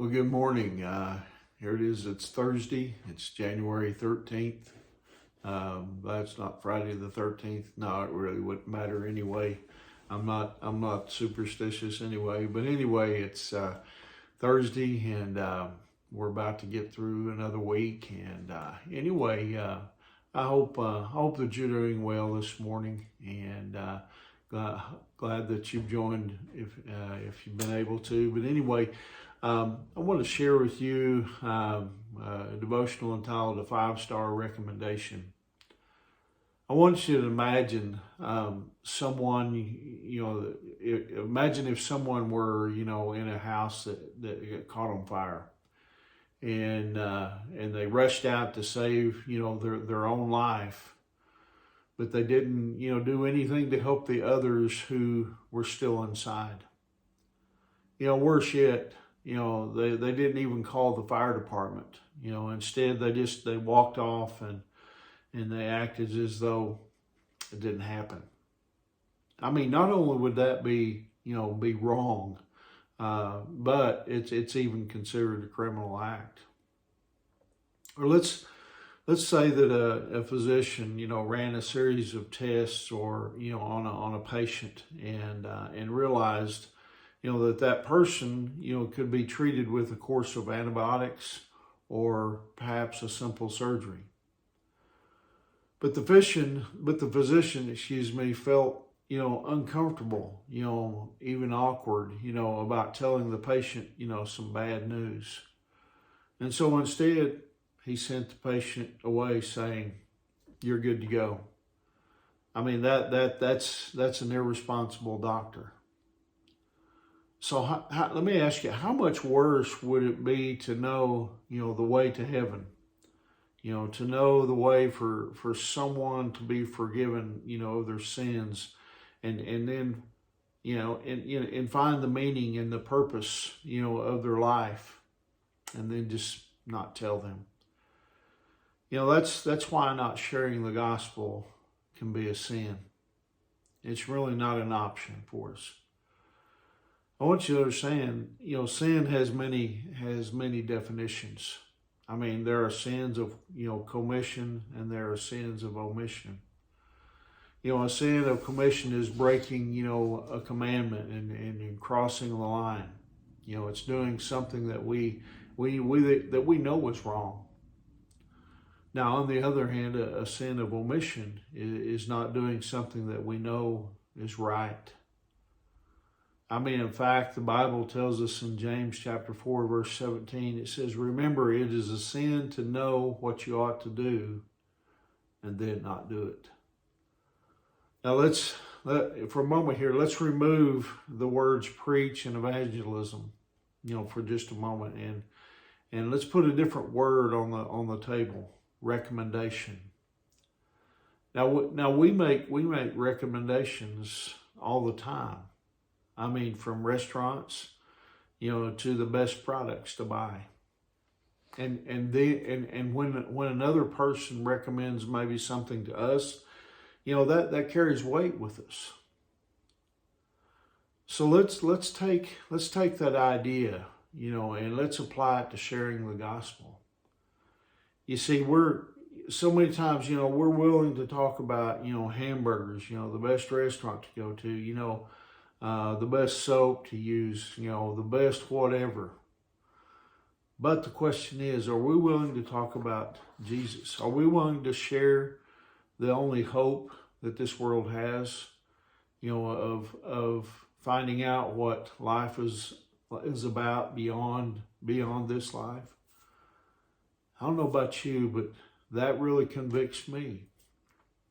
Well, good morning. Here it is. It's Thursday. It's January 13th. That's not Friday the 13th. No, it really wouldn't matter anyway. I'm not superstitious anyway. But anyway, it's Thursday, and we're about to get through another week. And anyway, I hope that you're doing well this morning, and glad that you've joined if you've been able to. But anyway, I want to share with you a devotional entitled "A 5-Star Recommendation." I want you to imagine someone, imagine if someone were, in a house that got caught on fire, and they rushed out to save, their own life, but they didn't, do anything to help the others who were still inside. Worse yet, they didn't even call the fire department. Instead they walked off and they acted as though it didn't happen. I mean, not only would that be wrong, but it's even considered a criminal act. Or let's say that a physician, ran a series of tests or on a patient and realized that person person, could be treated with a course of antibiotics or perhaps a simple surgery. But the physician, felt, uncomfortable, even awkward, about telling the patient, some bad news. And so instead, he sent the patient away saying, "You're good to go." I mean, that's an irresponsible doctor. So let me ask you, how much worse would it be to know, the way to heaven? To know the way for someone to be forgiven, of their sins, and then, and find the meaning and the purpose, of their life, and then just not tell them. That's why not sharing the gospel can be a sin. It's really not an option for us. I want you to understand, sin has many definitions. I mean, there are sins of, commission, and there are sins of omission. A sin of commission is breaking, a commandment and crossing the line. It's doing something that we know is wrong. Now, on the other hand, a sin of omission is not doing something that we know is right. I mean, in fact, the Bible tells us in James chapter 4, verse 17, it says, "Remember, it is a sin to know what you ought to do and then not do it." Now, for a moment here, let's remove the words preach and evangelism, for just a moment, and let's put a different word on the table: recommendation. Now we make recommendations all the time. I mean, from restaurants, to the best products to buy. And when another person recommends maybe something to us, that carries weight with us. So let's take that idea, and let's apply it to sharing the gospel. You see, we're so many times, we're willing to talk about, hamburgers, the best restaurant to go to, the best soap to use, the best whatever. But the question is, are we willing to talk about Jesus? Are we willing to share the only hope that this world has, of finding out what life is about beyond this life? I don't know about you, but that really convicts me.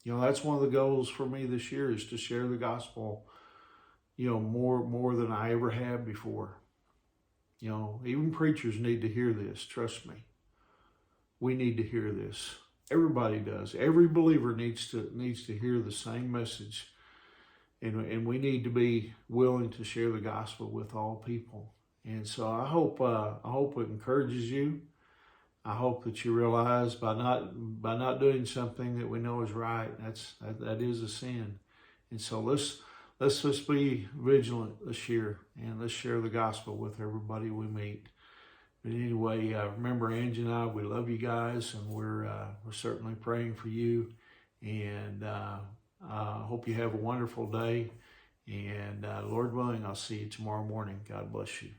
That's one of the goals for me this year, is to share the gospel more than I ever have before. Even preachers need to hear this. Trust me. We need to hear this. Everybody does. Every believer needs to hear the same message. And we need to be willing to share the gospel with all people. And so I hope it encourages you. I hope that you realize by not doing something that we know is right, that is a sin. And so let's just be vigilant this year, and let's share the gospel with everybody we meet. But anyway, remember Angie and I, we love you guys, and we're certainly praying for you. And hope you have a wonderful day. And Lord willing, I'll see you tomorrow morning. God bless you.